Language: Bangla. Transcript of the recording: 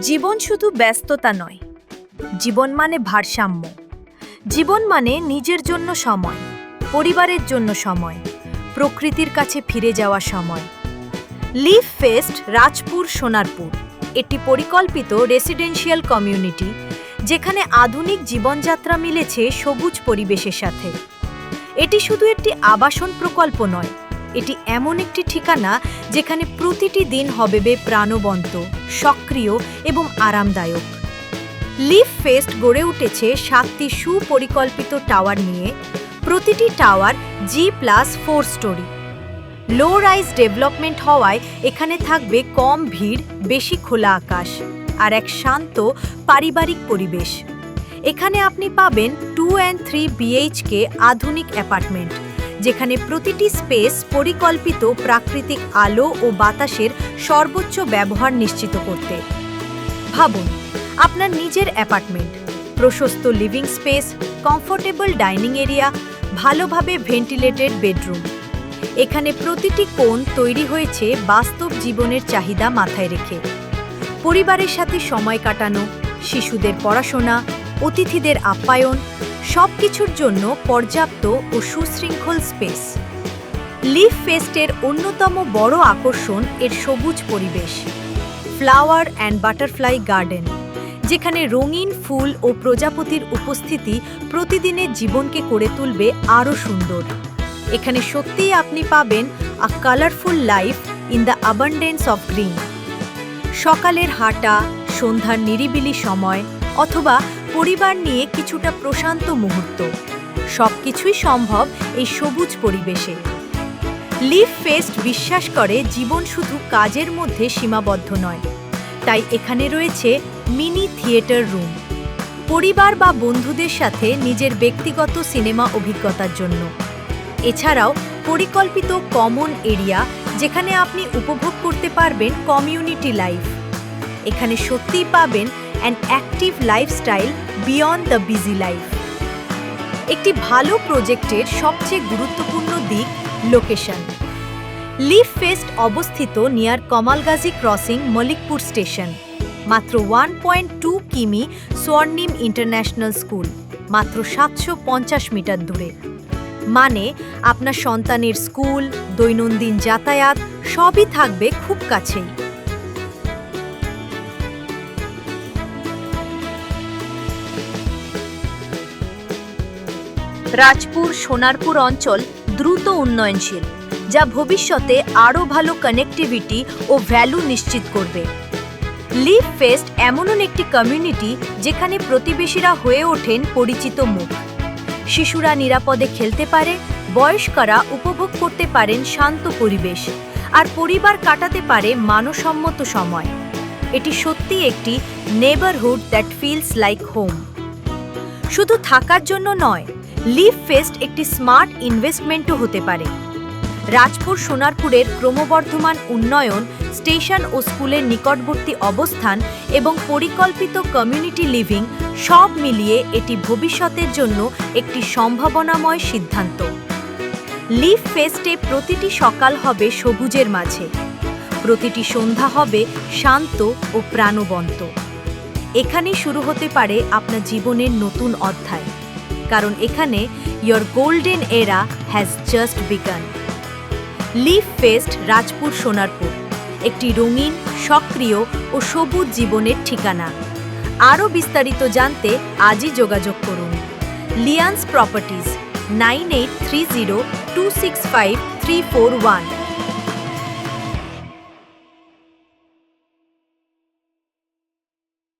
জীবন শুধু ব্যস্ততা নয়, জীবন মানে ভারসাম্য। জীবন মানে নিজের জন্য সময়, পরিবারের জন্য সময়, প্রকৃতির কাছে ফিরে যাওয়া সময়। লিভ ফেস্ট রাজপুর সোনারপুর একটি পরিকল্পিত রেসিডেন্সিয়াল কমিউনিটি, যেখানে আধুনিক জীবনযাত্রা মিলেছে সবুজ পরিবেশের সাথে। এটি শুধু একটি আবাসন প্রকল্প নয়, এটি এমন একটি ঠিকানা যেখানে প্রতিটি দিন হবে প্রাণবন্ত, সক্রিয় এবং আরামদায়ক। লিভ ফেস্ট গড়ে উঠেছে 7টি সুপরিকল্পিত টাওয়ার নিয়ে। প্রতিটি টাওয়ার G+4 স্টোরি। লো রাইজ ডেভেলপমেন্ট হওয়ায় এখানে থাকবে কম ভিড়, বেশি খোলা আকাশ আর এক শান্ত পারিবারিক পরিবেশ। এখানে আপনি পাবেন 2 and 3 BHK আধুনিক অ্যাপার্টমেন্ট, যেখানে প্রতিটি স্পেস পরিকল্পিত প্রাকৃতিক আলো ও বাতাসের সর্বোচ্চ ব্যবহার নিশ্চিত করতে। ভাবুন, আপনার নিজের অ্যাপার্টমেন্ট, প্রশস্ত living space, comfortable dining area, ভালোভাবে ভেন্টিলেটেড বেডরুম। এখানে প্রতিটি কোণ তৈরি হয়েছে বাস্তব জীবনের চাহিদা মাথায় রেখে। পরিবারের সাথে সময় কাটানো, শিশুদের পড়াশোনা, অতিথিদের আপ্যায়ন, সবকিছুর জন্য পর্যাপ্ত ও সুশৃঙ্খল স্পেস। লিভ ফেস্টের অন্যতম বড় আকর্ষণ এর সবুজ পরিবেশ। ফ্লাওয়ার অ্যান্ড বাটারফ্লাই গার্ডেন, যেখানে রঙিন ফুল ও প্রজাপতির উপস্থিতি প্রতিদিনের জীবনকে করে তুলবে আরও সুন্দর। এখানে সত্যিই আপনি পাবেন a colourful life in the abundance of green. সকালের হাঁটা, সন্ধ্যার নিরিবিলি সময় অথবা পরিবার নিয়ে কিছুটা প্রশান্ত মুহূর্ত, সবকিছুই সম্ভব এই সবুজ পরিবেশে। লিভ ফেস্ট বিশ্বাস করে জীবন শুধু কাজের মধ্যে সীমাবদ্ধ নয়, তাই এখানে রয়েছে মিনি থিয়েটার রুম, পরিবার বা বন্ধুদের সাথে নিজের ব্যক্তিগত সিনেমা অভিজ্ঞতার জন্য। এছাড়াও পরিকল্পিত কমন এরিয়া, যেখানে আপনি উপভোগ করতে পারবেন কমিউনিটি লাইফ। এখানে সত্যিই পাবেন an active lifestyle beyond the busy life. একটি ভালো প্রজেক্টের সবচেয়ে গুরুত্বপূর্ণ দিক লোকেশন। লিভ ফেস্ট অবস্থিত নিয়ার কমালগাজী ক্রসিং, মলিকপুর স্টেশন। মাত্র 1.2 কিমি স্বর্ণিম ইন্টারন্যাশনাল স্কুল, মাত্র 750 মিটার দূরে। মানে আপনার সন্তানের স্কুল, দৈনন্দিন যাতায়াত সবই থাকবে খুব কাছেই। রাজপুর সোনারপুর অঞ্চল দ্রুত উন্নয়নশীল, যা ভবিষ্যতে আরও ভালো কানেক্টিভিটি ও ভ্যালু নিশ্চিত করবে। লিভ ফেস্ট এমন একটি কমিউনিটি যেখানে প্রতিবেশীরা হয়ে ওঠেন পরিচিত মুখ। শিশুরা নিরাপদে খেলতে পারে, বয়স্করা উপভোগ করতে পারেন শান্ত পরিবেশ, আর পরিবার কাটাতে পারে মানসম্মত সময়। এটি সত্যি একটি neighbourhood that feels like home. শুধু থাকার জন্য নয়, লিভ ফেস্ট একটি স্মার্ট ইনভেস্টমেন্টও হতে পারে। রাজপুর সোনারপুরের ক্রমবর্ধমান উন্নয়ন, স্টেশন ও স্কুলের নিকটবর্তী অবস্থান এবং পরিকল্পিত কমিউনিটি লিভিং, সব মিলিয়ে এটি ভবিষ্যতের জন্য একটি সম্ভাবনাময় সিদ্ধান্ত। লিভ ফেস্টে প্রতিটি সকাল হবে সবুজের মাঝে, প্রতিটি সন্ধ্যা হবে শান্ত ও প্রাণবন্ত। এখানেই শুরু হতে পারে আপনার জীবনের নতুন অধ্যায়, কারণ এখানে your golden era has just began. Live fest Rajpur Sonarpur একটি রঙিন, সক্রিয় ও সবুজ জীবনের ঠিকানা। আরও বিস্তারিত জানতে আজই যোগাযোগ করুন। লিয়ান্স প্রপার্টিজ, 9830265341।